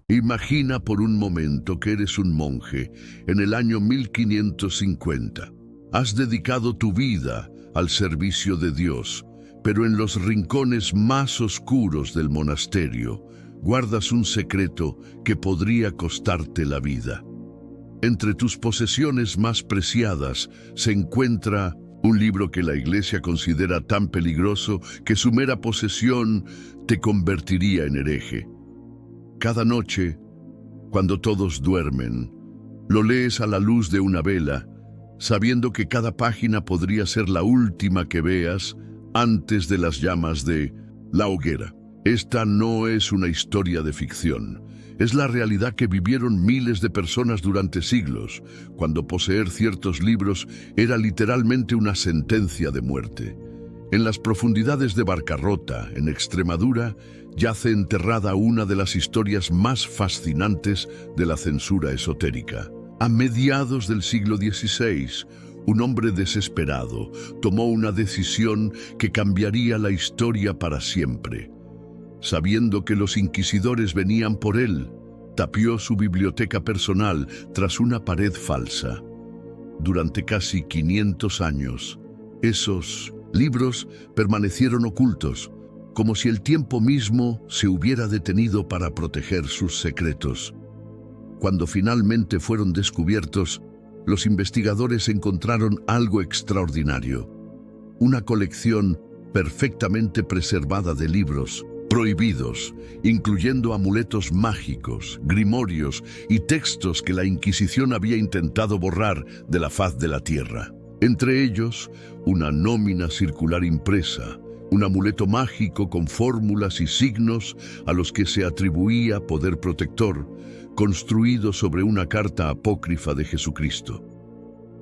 Imagina por un momento que eres un monje en el año 1550. Has dedicado tu vida al servicio de Dios, pero en los rincones más oscuros del monasterio guardas un secreto que podría costarte la vida. Entre tus posesiones más preciadas se encuentra un libro que la Iglesia considera tan peligroso que su mera posesión te convertiría en hereje. Cada noche, cuando todos duermen, lo lees a la luz de una vela, sabiendo que cada página podría ser la última que veas antes de las llamas de la hoguera. Esta no es una historia de ficción. Es la realidad que vivieron miles de personas durante siglos, cuando poseer ciertos libros era literalmente una sentencia de muerte. En las profundidades de Barcarrota, en Extremadura, yace enterrada una de las historias más fascinantes de la censura esotérica. A mediados del siglo XVI, un hombre desesperado tomó una decisión que cambiaría la historia para siempre. Sabiendo que los inquisidores venían por él, tapió su biblioteca personal tras una pared falsa. Durante casi 500 años, esos libros permanecieron ocultos, como si el tiempo mismo se hubiera detenido para proteger sus secretos. Cuando finalmente fueron descubiertos, los investigadores encontraron algo extraordinario: una colección perfectamente preservada de libros prohibidos, incluyendo amuletos mágicos, grimorios y textos que la Inquisición había intentado borrar de la faz de la tierra. Entre ellos, una nómina circular impresa, un amuleto mágico con fórmulas y signos a los que se atribuía poder protector, construido sobre una carta apócrifa de Jesucristo.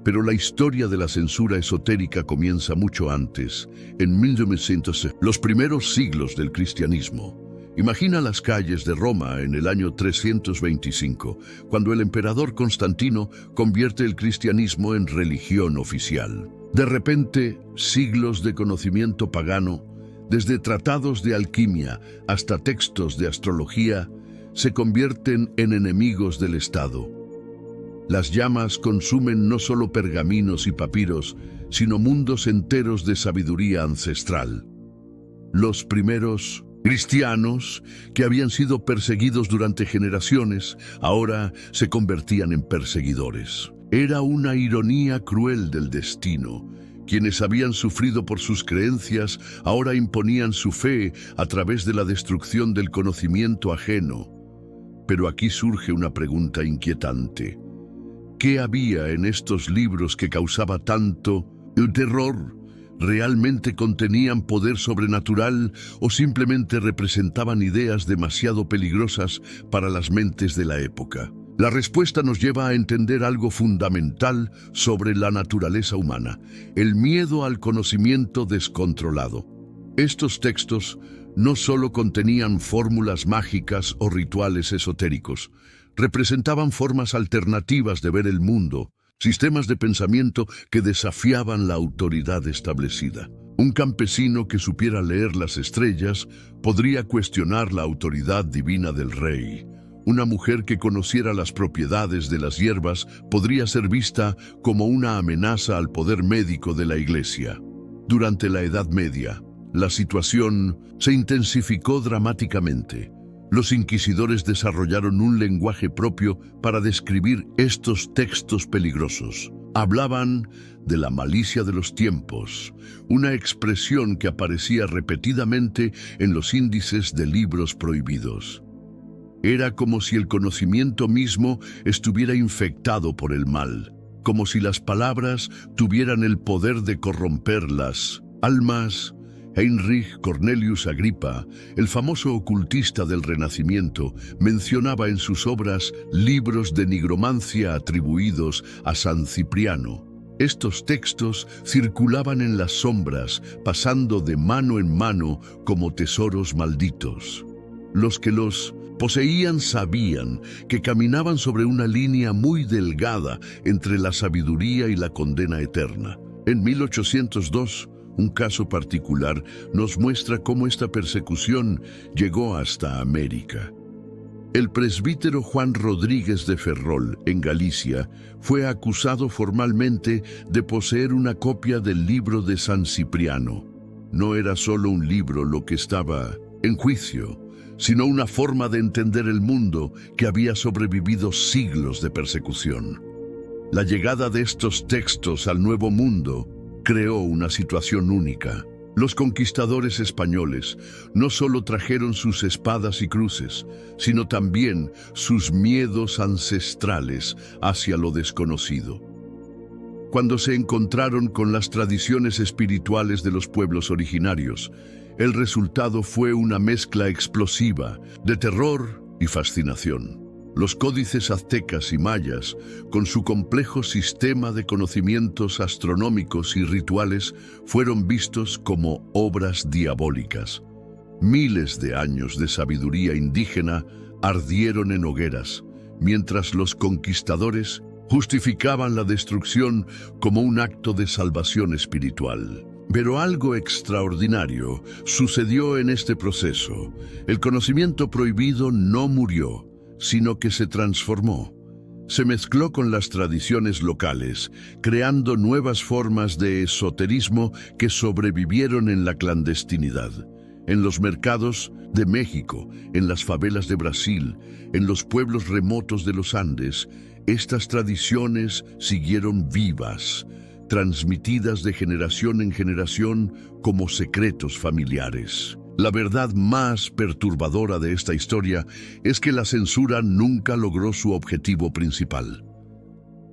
Pero la historia de la censura esotérica comienza mucho antes, en 1900, los primeros siglos del cristianismo. Imagina las calles de Roma en el año 325, cuando el emperador Constantino convierte el cristianismo en religión oficial. De repente, siglos de conocimiento pagano, desde tratados de alquimia hasta textos de astrología, se convierten en enemigos del Estado. Las llamas consumen no solo pergaminos y papiros, sino mundos enteros de sabiduría ancestral. Los primeros cristianos, que habían sido perseguidos durante generaciones, ahora se convertían en perseguidores. Era una ironía cruel del destino. Quienes habían sufrido por sus creencias ahora imponían su fe a través de la destrucción del conocimiento ajeno. Pero aquí surge una pregunta inquietante. ¿Qué había en estos libros que causaba tanto terror? ¿Realmente contenían poder sobrenatural o simplemente representaban ideas demasiado peligrosas para las mentes de la época? La respuesta nos lleva a entender algo fundamental sobre la naturaleza humana: el miedo al conocimiento descontrolado. Estos textos no solo contenían fórmulas mágicas o rituales esotéricos, representaban formas alternativas de ver el mundo, sistemas de pensamiento que desafiaban la autoridad establecida. Un campesino que supiera leer las estrellas podría cuestionar la autoridad divina del rey. Una mujer que conociera las propiedades de las hierbas podría ser vista como una amenaza al poder médico de la Iglesia. Durante la Edad Media, la situación se intensificó dramáticamente. Los inquisidores desarrollaron un lenguaje propio para describir estos textos peligrosos. Hablaban de la malicia de los tiempos, una expresión que aparecía repetidamente en los índices de libros prohibidos. Era como si el conocimiento mismo estuviera infectado por el mal, como si las palabras tuvieran el poder de corromper las almas. Heinrich Cornelius Agrippa, el famoso ocultista del Renacimiento, mencionaba en sus obras libros de nigromancia atribuidos a San Cipriano. Estos textos circulaban en las sombras, pasando de mano en mano como tesoros malditos. Los que los poseían sabían que caminaban sobre una línea muy delgada entre la sabiduría y la condena eterna. En 1802, Un caso particular nos muestra cómo esta persecución llegó hasta América. El presbítero Juan Rodríguez de Ferrol, en Galicia, fue acusado formalmente de poseer una copia del libro de San Cipriano. No era solo un libro lo que estaba en juicio, sino una forma de entender el mundo que había sobrevivido siglos de persecución. La llegada de estos textos al Nuevo Mundo creó una situación única. Los conquistadores españoles no solo trajeron sus espadas y cruces, sino también sus miedos ancestrales hacia lo desconocido. Cuando se encontraron con las tradiciones espirituales de los pueblos originarios, el resultado fue una mezcla explosiva de terror y fascinación. Los códices aztecas y mayas, con su complejo sistema de conocimientos astronómicos y rituales, fueron vistos como obras diabólicas. Miles de años de sabiduría indígena ardieron en hogueras, mientras los conquistadores justificaban la destrucción como un acto de salvación espiritual. Pero algo extraordinario sucedió en este proceso. El conocimiento prohibido no murió, sino que se transformó. Se mezcló con las tradiciones locales, creando nuevas formas de esoterismo que sobrevivieron en la clandestinidad. En los mercados de México, en las favelas de Brasil, en los pueblos remotos de los Andes, estas tradiciones siguieron vivas, transmitidas de generación en generación como secretos familiares. La verdad más perturbadora de esta historia es que la censura nunca logró su objetivo principal.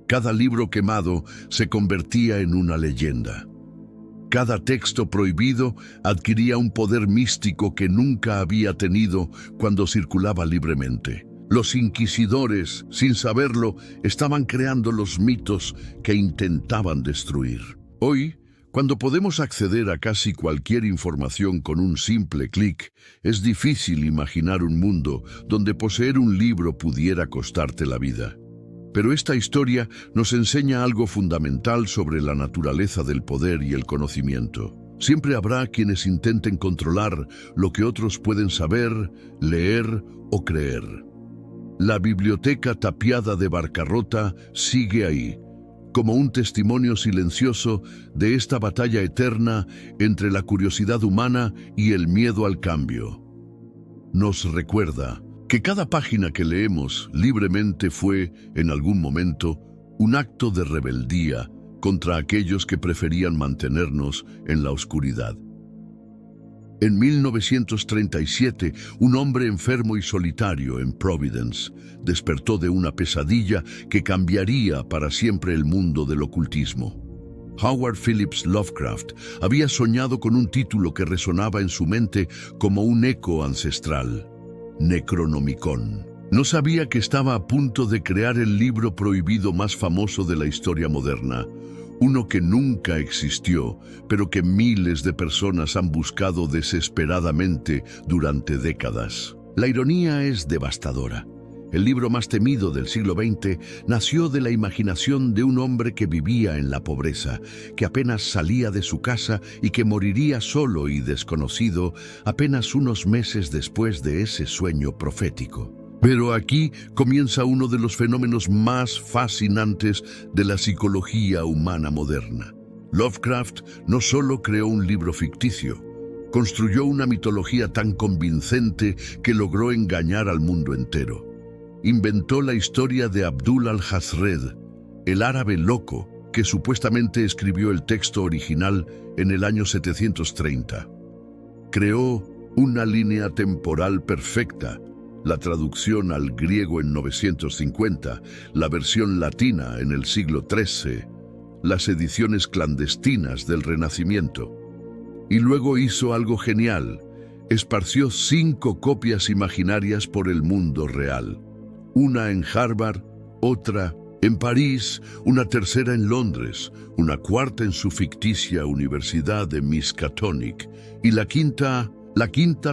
Cada libro quemado se convertía en una leyenda. Cada texto prohibido adquiría un poder místico que nunca había tenido cuando circulaba libremente. Los inquisidores, sin saberlo, estaban creando los mitos que intentaban destruir. Hoy, cuando podemos acceder a casi cualquier información con un simple clic, es difícil imaginar un mundo donde poseer un libro pudiera costarte la vida. Pero esta historia nos enseña algo fundamental sobre la naturaleza del poder y el conocimiento. Siempre habrá quienes intenten controlar lo que otros pueden saber, leer o creer. La biblioteca tapiada de Barcarrota sigue ahí, como un testimonio silencioso de esta batalla eterna entre la curiosidad humana y el miedo al cambio. Nos recuerda que cada página que leemos libremente fue, en algún momento, un acto de rebeldía contra aquellos que preferían mantenernos en la oscuridad. En 1937, un hombre enfermo y solitario en Providence despertó de una pesadilla que cambiaría para siempre el mundo del ocultismo. Howard Phillips Lovecraft había soñado con un título que resonaba en su mente como un eco ancestral: Necronomicon. No sabía que estaba a punto de crear el libro prohibido más famoso de la historia moderna, uno que nunca existió, pero que miles de personas han buscado desesperadamente durante décadas. La ironía es devastadora. El libro más temido del siglo XX nació de la imaginación de un hombre que vivía en la pobreza, que apenas salía de su casa y que moriría solo y desconocido apenas unos meses después de ese sueño profético. Pero aquí comienza uno de los fenómenos más fascinantes de la psicología humana moderna. Lovecraft no solo creó un libro ficticio, construyó una mitología tan convincente que logró engañar al mundo entero. Inventó la historia de Abdul al-Hazred, el árabe loco que supuestamente escribió el texto original en el año 730. Creó una línea temporal perfecta, la traducción al griego en 950, la versión latina en el siglo XIII, las ediciones clandestinas del Renacimiento. Y luego hizo algo genial: esparció 5 copias imaginarias por el mundo real. Una en Harvard, otra en París, una tercera en Londres, una cuarta en su ficticia Universidad de Miskatonic, y la quinta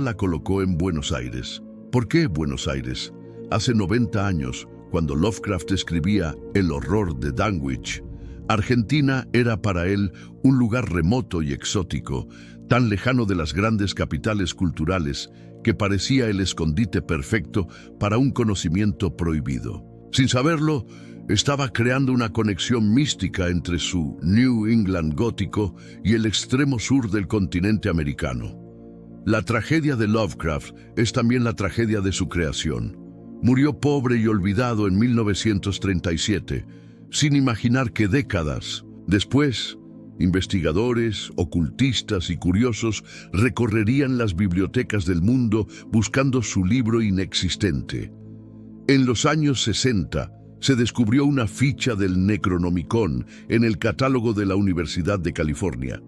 la colocó en Buenos Aires. ¿Por qué Buenos Aires? Hace 90 años, cuando Lovecraft escribía El horror de Dunwich, Argentina era para él un lugar remoto y exótico, tan lejano de las grandes capitales culturales que parecía el escondite perfecto para un conocimiento prohibido. Sin saberlo, estaba creando una conexión mística entre su New England gótico y el extremo sur del continente americano. La tragedia de Lovecraft es también la tragedia de su creación. Murió pobre y olvidado en 1937, sin imaginar que décadas después, investigadores, ocultistas y curiosos recorrerían las bibliotecas del mundo buscando su libro inexistente. En los años 60, se descubrió una ficha del Necronomicon en el catálogo de la Universidad de California,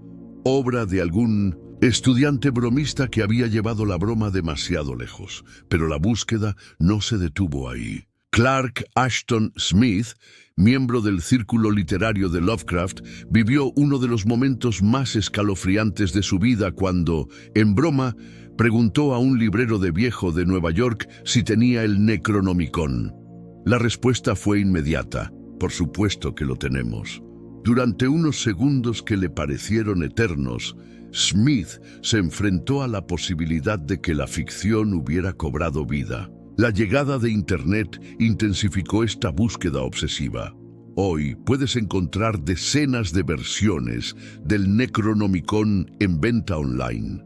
obra de algún estudiante bromista que había llevado la broma demasiado lejos, pero la búsqueda no se detuvo ahí. Clark Ashton Smith, miembro del círculo literario de Lovecraft, vivió uno de los momentos más escalofriantes de su vida cuando, en broma, preguntó a un librero de viejo de Nueva York si tenía el Necronomicon. La respuesta fue inmediata: por supuesto que lo tenemos. Durante unos segundos que le parecieron eternos, Smith se enfrentó a la posibilidad de que la ficción hubiera cobrado vida. La llegada de Internet intensificó esta búsqueda obsesiva. Hoy puedes encontrar decenas de versiones del Necronomicon en venta online.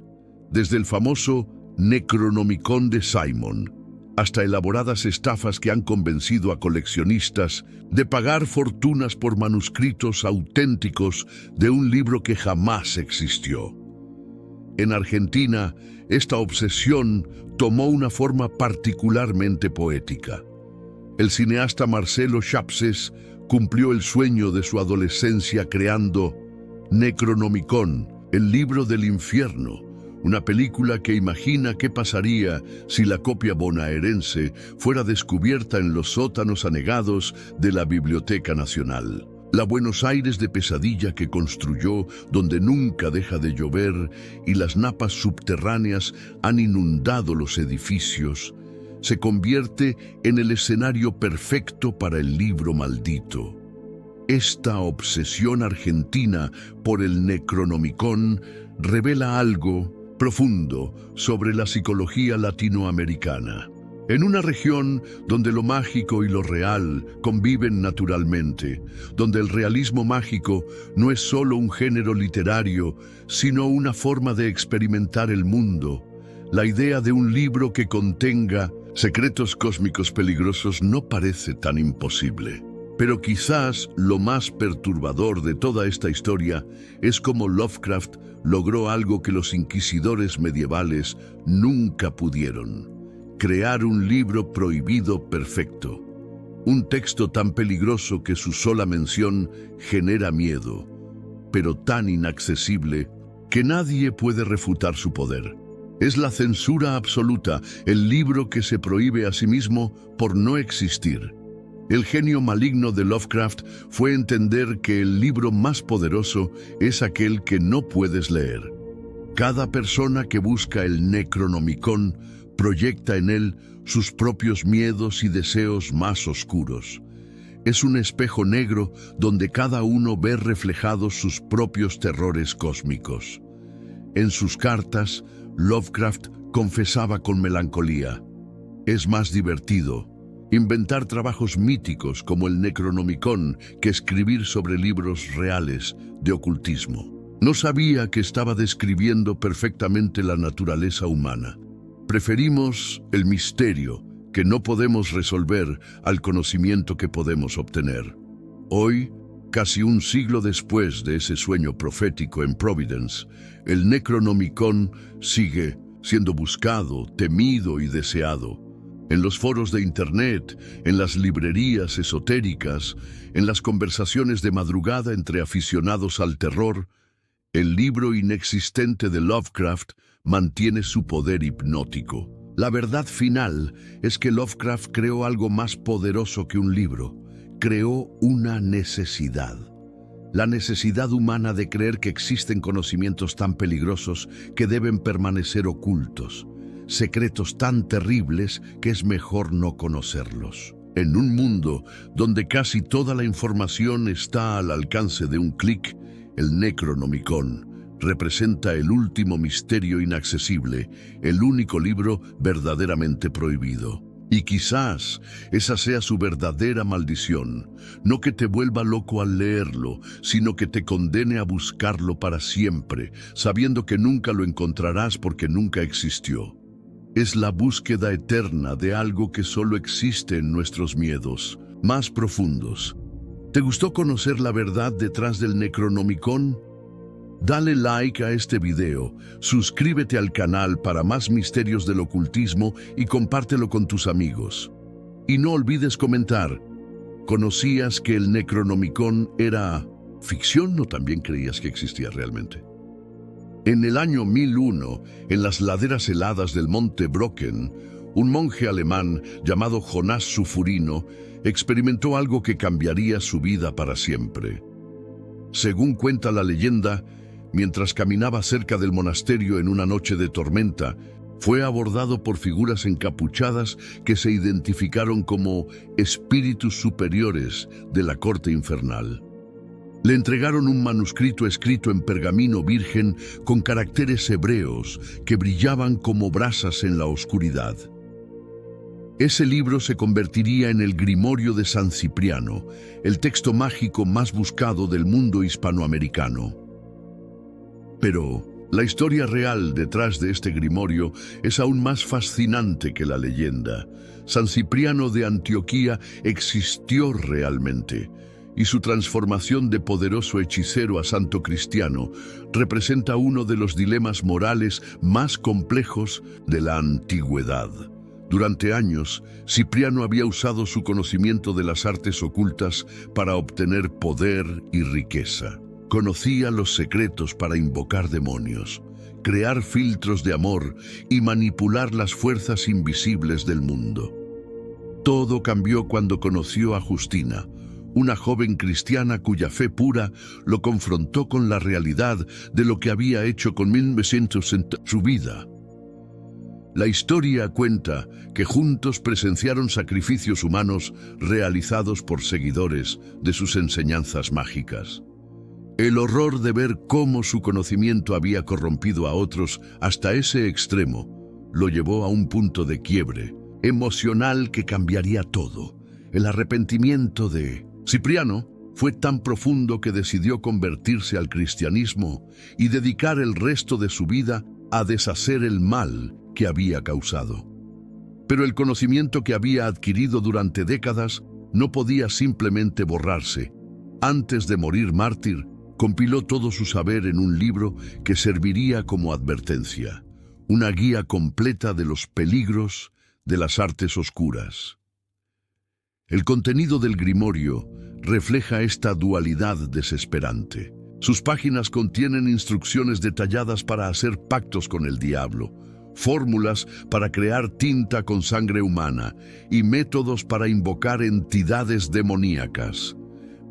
Desde el famoso Necronomicon de Simon, hasta elaboradas estafas que han convencido a coleccionistas de pagar fortunas por manuscritos auténticos de un libro que jamás existió. En Argentina, esta obsesión tomó una forma particularmente poética. El cineasta Marcelo Schapses cumplió el sueño de su adolescencia creando Necronomicon, el libro del infierno, una película que imagina qué pasaría si la copia bonaerense fuera descubierta en los sótanos anegados de la Biblioteca Nacional. La Buenos Aires de pesadilla que construyó, donde nunca deja de llover y las napas subterráneas han inundado los edificios, se convierte en el escenario perfecto para el libro maldito. Esta obsesión argentina por el Necronomicon revela algo profundo sobre la psicología latinoamericana. En una región donde lo mágico y lo real conviven naturalmente, donde el realismo mágico no es solo un género literario, sino una forma de experimentar el mundo, la idea de un libro que contenga secretos cósmicos peligrosos no parece tan imposible. Pero quizás lo más perturbador de toda esta historia es cómo Lovecraft logró algo que los inquisidores medievales nunca pudieron: crear un libro prohibido perfecto. Un texto tan peligroso que su sola mención genera miedo, pero tan inaccesible que nadie puede refutar su poder. Es la censura absoluta, el libro que se prohíbe a sí mismo por no existir. El genio maligno de Lovecraft fue entender que el libro más poderoso es aquel que no puedes leer. Cada persona que busca el Necronomicon proyecta en él sus propios miedos y deseos más oscuros. Es un espejo negro donde cada uno ve reflejados sus propios terrores cósmicos. En sus cartas, Lovecraft confesaba con melancolía: es más divertido inventar trabajos míticos como el Necronomicon que escribir sobre libros reales de ocultismo. No sabía que estaba describiendo perfectamente la naturaleza humana. Preferimos el misterio que no podemos resolver al conocimiento que podemos obtener. Hoy, casi un siglo después de ese sueño profético en Providence, el Necronomicon sigue siendo buscado, temido y deseado. En los foros de Internet, en las librerías esotéricas, en las conversaciones de madrugada entre aficionados al terror, el libro inexistente de Lovecraft mantiene su poder hipnótico. La verdad final es que Lovecraft creó algo más poderoso que un libro. Creó una necesidad. La necesidad humana de creer que existen conocimientos tan peligrosos que deben permanecer ocultos. Secretos tan terribles que es mejor no conocerlos. En un mundo donde casi toda la información está al alcance de un clic, el Necronomicon representa el último misterio inaccesible, el único libro verdaderamente prohibido. Y quizás esa sea su verdadera maldición, no que te vuelva loco al leerlo, sino que te condene a buscarlo para siempre, sabiendo que nunca lo encontrarás porque nunca existió. Es la búsqueda eterna de algo que solo existe en nuestros miedos más profundos. ¿Te gustó conocer la verdad detrás del Necronomicon? Dale like a este video, suscríbete al canal para más misterios del ocultismo y compártelo con tus amigos. Y no olvides comentar, ¿conocías que el Necronomicon era ficción o también creías que existía realmente? En el año 1001, en las laderas heladas del monte Brocken, un monje alemán llamado Jonás Sufurino experimentó algo que cambiaría su vida para siempre. Según cuenta la leyenda, mientras caminaba cerca del monasterio en una noche de tormenta, fue abordado por figuras encapuchadas que se identificaron como espíritus superiores de la corte infernal. Le entregaron un manuscrito escrito en pergamino virgen con caracteres hebreos que brillaban como brasas en la oscuridad. Ese libro se convertiría en el Grimorio de San Cipriano, el texto mágico más buscado del mundo hispanoamericano. Pero la historia real detrás de este grimorio es aún más fascinante que la leyenda. San Cipriano de Antioquía existió realmente, y su transformación de poderoso hechicero a santo cristiano representa uno de los dilemas morales más complejos de la antigüedad. Durante años, Cipriano había usado su conocimiento de las artes ocultas para obtener poder y riqueza. Conocía los secretos para invocar demonios, crear filtros de amor y manipular las fuerzas invisibles del mundo. Todo cambió cuando conoció a Justina, una joven cristiana cuya fe pura lo confrontó con la realidad de lo que había hecho con 1900 en su vida. La historia cuenta que juntos presenciaron sacrificios humanos realizados por seguidores de sus enseñanzas mágicas. El horror de ver cómo su conocimiento había corrompido a otros hasta ese extremo lo llevó a un punto de quiebre emocional que cambiaría todo. El arrepentimiento de Cipriano fue tan profundo que decidió convertirse al cristianismo y dedicar el resto de su vida a deshacer el mal que había causado. Pero el conocimiento que había adquirido durante décadas no podía simplemente borrarse. Antes de morir mártir, compiló todo su saber en un libro que serviría como advertencia, una guía completa de los peligros de las artes oscuras. El contenido del grimorio refleja esta dualidad desesperante. Sus páginas contienen instrucciones detalladas para hacer pactos con el diablo, fórmulas para crear tinta con sangre humana y métodos para invocar entidades demoníacas.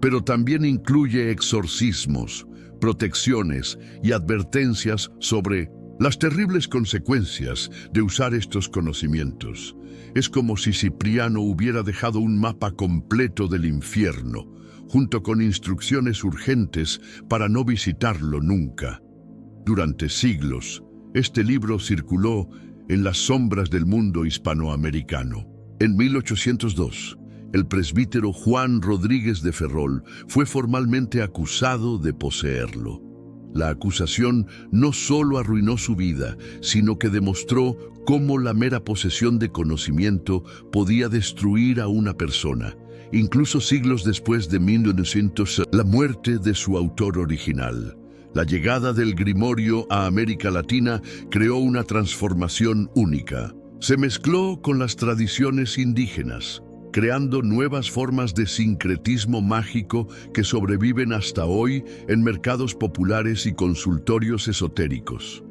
Pero también incluye exorcismos, protecciones y advertencias sobre las terribles consecuencias de usar estos conocimientos. Es como si Cipriano hubiera dejado un mapa completo del infierno, junto con instrucciones urgentes para no visitarlo nunca. Durante siglos, este libro circuló en las sombras del mundo hispanoamericano. En 1802, el presbítero Juan Rodríguez de Ferrol fue formalmente acusado de poseerlo. La acusación no solo arruinó su vida, sino que demostró cómo la mera posesión de conocimiento podía destruir a una persona, incluso siglos después de 1900, la muerte de su autor original. La llegada del grimorio a América Latina creó una transformación única. Se mezcló con las tradiciones indígenas, creando nuevas formas de sincretismo mágico que sobreviven hasta hoy en mercados populares y consultorios esotéricos.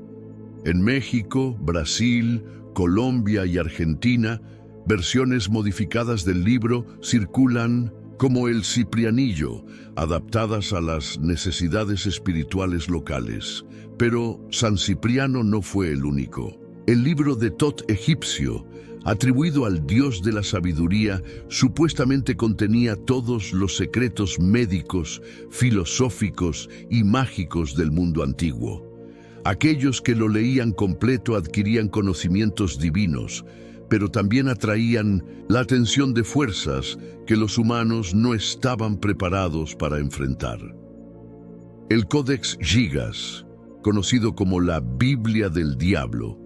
En México, Brasil, Colombia y Argentina, versiones modificadas del libro circulan como el Ciprianillo, adaptadas a las necesidades espirituales locales. Pero San Cipriano no fue el único. El libro de Tot egipcio, atribuido al dios de la sabiduría, supuestamente contenía todos los secretos médicos, filosóficos y mágicos del mundo antiguo. Aquellos que lo leían completo adquirían conocimientos divinos, pero también atraían la atención de fuerzas que los humanos no estaban preparados para enfrentar. El Codex Gigas, conocido como la Biblia del Diablo,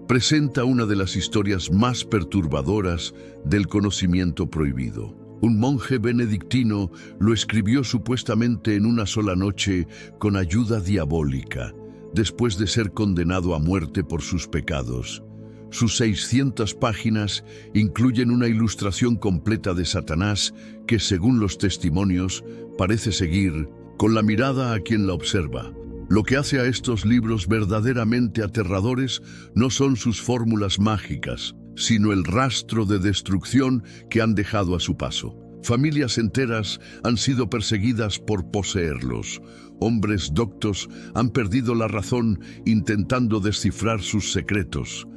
presenta una de las historias más perturbadoras del conocimiento prohibido. Un monje benedictino lo escribió supuestamente en una sola noche con ayuda diabólica, después de ser condenado a muerte por sus pecados. Sus 600 páginas incluyen una ilustración completa de Satanás que, según los testimonios, parece seguir con la mirada a quien la observa. Lo que hace a estos libros verdaderamente aterradores no son sus fórmulas mágicas, sino el rastro de destrucción que han dejado a su paso. Familias enteras han sido perseguidas por poseerlos. Hombres doctos han perdido la razón intentando descifrar sus secretos.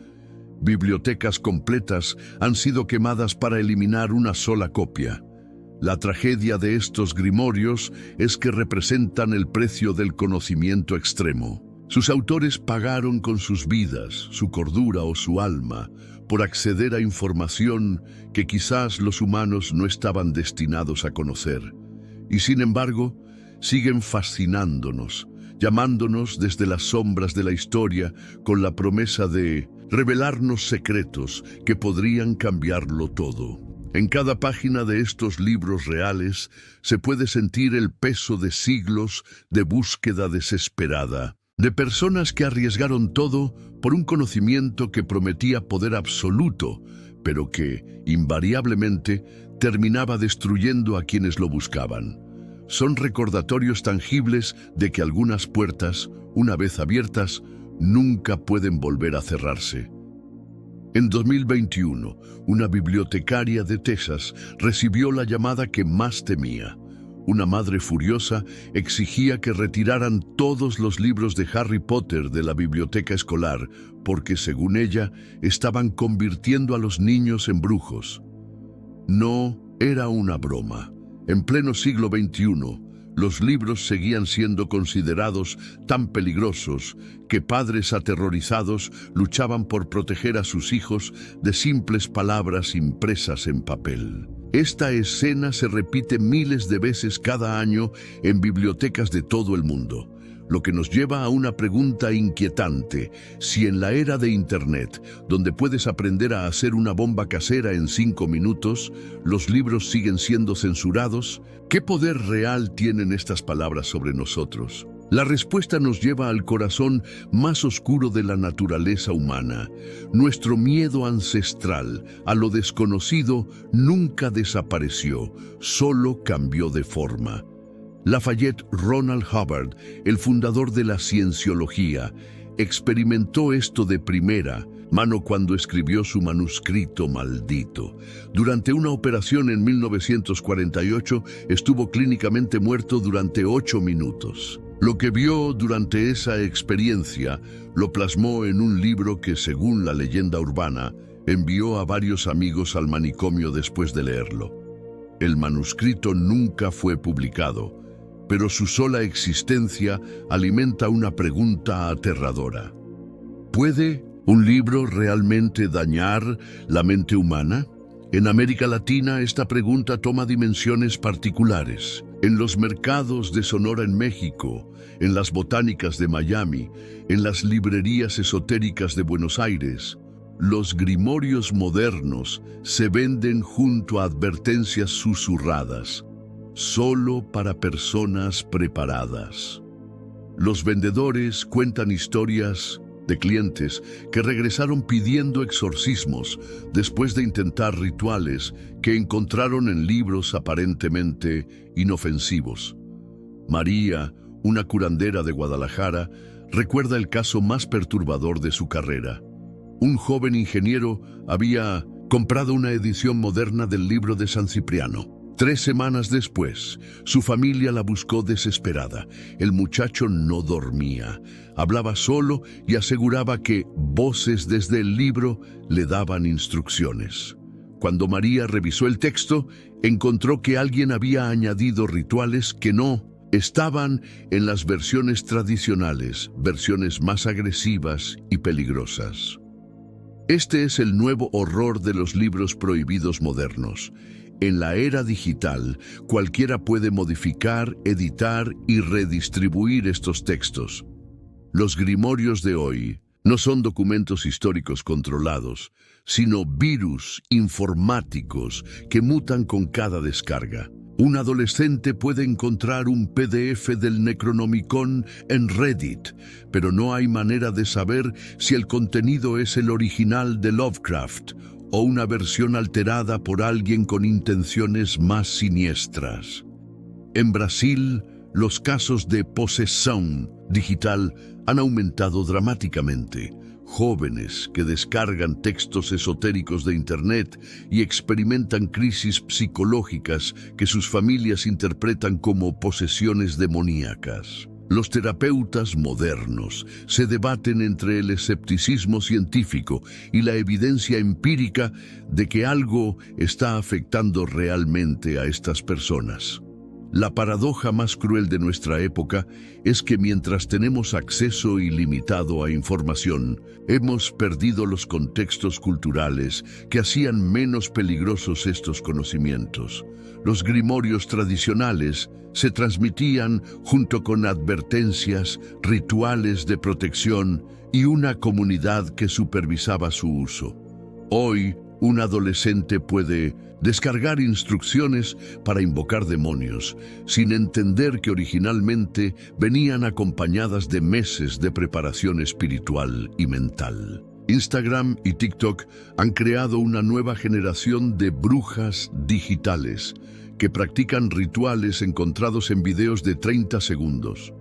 Bibliotecas completas han sido quemadas para eliminar una sola copia. La tragedia de estos grimorios es que representan el precio del conocimiento extremo. Sus autores pagaron con sus vidas, su cordura o su alma por acceder a información que quizás los humanos no estaban destinados a conocer. Y sin embargo, siguen fascinándonos, llamándonos desde las sombras de la historia con la promesa de revelarnos secretos que podrían cambiarlo todo. En cada página de estos libros reales se puede sentir el peso de siglos de búsqueda desesperada, de personas que arriesgaron todo por un conocimiento que prometía poder absoluto, pero que, invariablemente, terminaba destruyendo a quienes lo buscaban. Son recordatorios tangibles de que algunas puertas, una vez abiertas, nunca pueden volver a cerrarse. En 2021, una bibliotecaria de Texas recibió la llamada que más temía. Una madre furiosa exigía que retiraran todos los libros de Harry Potter de la biblioteca escolar porque, según ella, estaban convirtiendo a los niños en brujos. No era una broma. En pleno siglo XXI, los libros seguían siendo considerados tan peligrosos que padres aterrorizados luchaban por proteger a sus hijos de simples palabras impresas en papel. Esta escena se repite miles de veces cada año en bibliotecas de todo el mundo, lo que nos lleva a una pregunta inquietante. Si en la era de Internet, donde puedes aprender a hacer una bomba casera en 5 minutos, los libros siguen siendo censurados, ¿qué poder real tienen estas palabras sobre nosotros? La respuesta nos lleva al corazón más oscuro de la naturaleza humana. Nuestro miedo ancestral a lo desconocido nunca desapareció, solo cambió de forma. Lafayette Ronald Hubbard, el fundador de la cienciología, experimentó esto de primera mano cuando escribió su manuscrito maldito. Durante una operación en 1948, estuvo clínicamente muerto durante 8 minutos. Lo que vio durante esa experiencia lo plasmó en un libro que, según la leyenda urbana, envió a varios amigos al manicomio después de leerlo. El manuscrito nunca fue publicado, pero su sola existencia alimenta una pregunta aterradora. ¿Puede un libro realmente dañar la mente humana? En América Latina, esta pregunta toma dimensiones particulares. En los mercados de Sonora en México, en las botánicas de Miami, en las librerías esotéricas de Buenos Aires, los grimorios modernos se venden junto a advertencias susurradas, solo para personas preparadas. Los vendedores cuentan historias de clientes que regresaron pidiendo exorcismos después de intentar rituales que encontraron en libros aparentemente inofensivos. María, una curandera de Guadalajara, recuerda el caso más perturbador de su carrera. Un joven ingeniero había comprado una edición moderna del libro de San Cipriano. 3 semanas después, su familia la buscó desesperada. El muchacho no dormía, hablaba solo y aseguraba que voces desde el libro le daban instrucciones. Cuando María revisó el texto, encontró que alguien había añadido rituales que no estaban en las versiones tradicionales, versiones más agresivas y peligrosas. Este es el nuevo horror de los libros prohibidos modernos. En la era digital, cualquiera puede modificar, editar y redistribuir estos textos. Los grimorios de hoy no son documentos históricos controlados, sino virus informáticos que mutan con cada descarga. Un adolescente puede encontrar un PDF del Necronomicon en Reddit, pero no hay manera de saber si el contenido es el original de Lovecraft o una versión alterada por alguien con intenciones más siniestras. En Brasil, los casos de posesión digital han aumentado dramáticamente. Jóvenes que descargan textos esotéricos de Internet y experimentan crisis psicológicas que sus familias interpretan como posesiones demoníacas. Los terapeutas modernos se debaten entre el escepticismo científico y la evidencia empírica de que algo está afectando realmente a estas personas. La paradoja más cruel de nuestra época es que mientras tenemos acceso ilimitado a información, hemos perdido los contextos culturales que hacían menos peligrosos estos conocimientos. Los grimorios tradicionales se transmitían junto con advertencias, rituales de protección y una comunidad que supervisaba su uso. Hoy, un adolescente puede descargar instrucciones para invocar demonios, sin entender que originalmente venían acompañadas de meses de preparación espiritual y mental. Instagram y TikTok han creado una nueva generación de brujas digitales que practican rituales encontrados en videos de 30 segundos.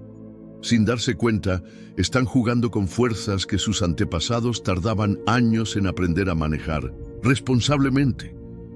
Sin darse cuenta, están jugando con fuerzas que sus antepasados tardaban años en aprender a manejar responsablemente.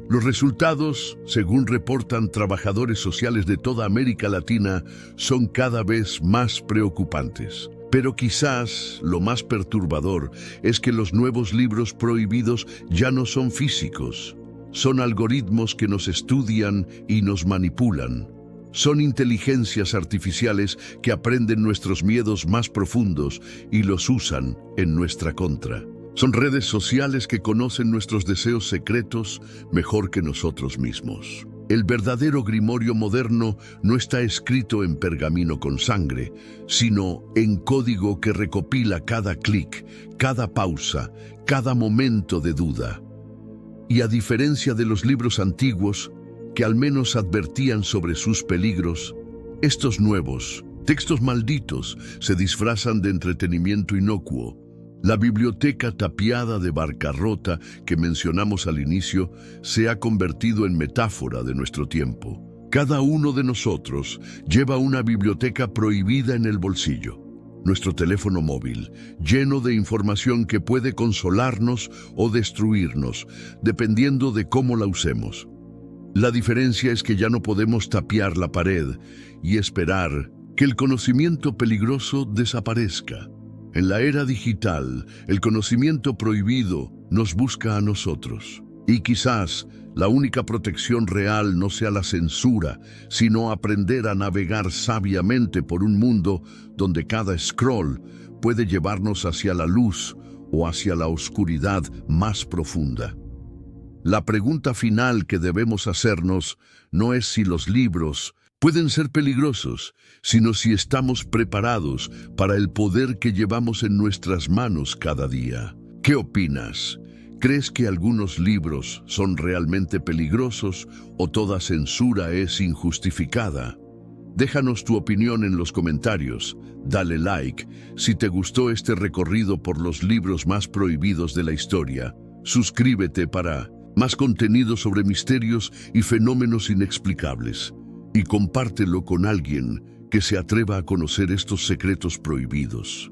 Los resultados, según reportan trabajadores sociales de toda América Latina, son cada vez más preocupantes. Pero quizás lo más perturbador es que los nuevos libros prohibidos ya no son físicos. Son algoritmos que nos estudian y nos manipulan. Son inteligencias artificiales que aprenden nuestros miedos más profundos y los usan en nuestra contra. Son redes sociales que conocen nuestros deseos secretos mejor que nosotros mismos. El verdadero grimorio moderno no está escrito en pergamino con sangre, sino en código que recopila cada clic, cada pausa, cada momento de duda. Y a diferencia de los libros antiguos, que al menos advertían sobre sus peligros, estos nuevos, textos malditos, se disfrazan de entretenimiento inocuo. La biblioteca tapiada de bancarrota que mencionamos al inicio se ha convertido en metáfora de nuestro tiempo. Cada uno de nosotros lleva una biblioteca prohibida en el bolsillo. Nuestro teléfono móvil, lleno de información que puede consolarnos o destruirnos, dependiendo de cómo la usemos. La diferencia es que ya no podemos tapiar la pared y esperar que el conocimiento peligroso desaparezca. En la era digital, el conocimiento prohibido nos busca a nosotros. Y quizás la única protección real no sea la censura, sino aprender a navegar sabiamente por un mundo donde cada scroll puede llevarnos hacia la luz o hacia la oscuridad más profunda. La pregunta final que debemos hacernos no es si los libros pueden ser peligrosos, sino si estamos preparados para el poder que llevamos en nuestras manos cada día. ¿Qué opinas? ¿Crees que algunos libros son realmente peligrosos o toda censura es injustificada? Déjanos tu opinión en los comentarios. Dale like si te gustó este recorrido por los libros más prohibidos de la historia. Suscríbete para más contenido sobre misterios y fenómenos inexplicables. Y compártelo con alguien que se atreva a conocer estos secretos prohibidos.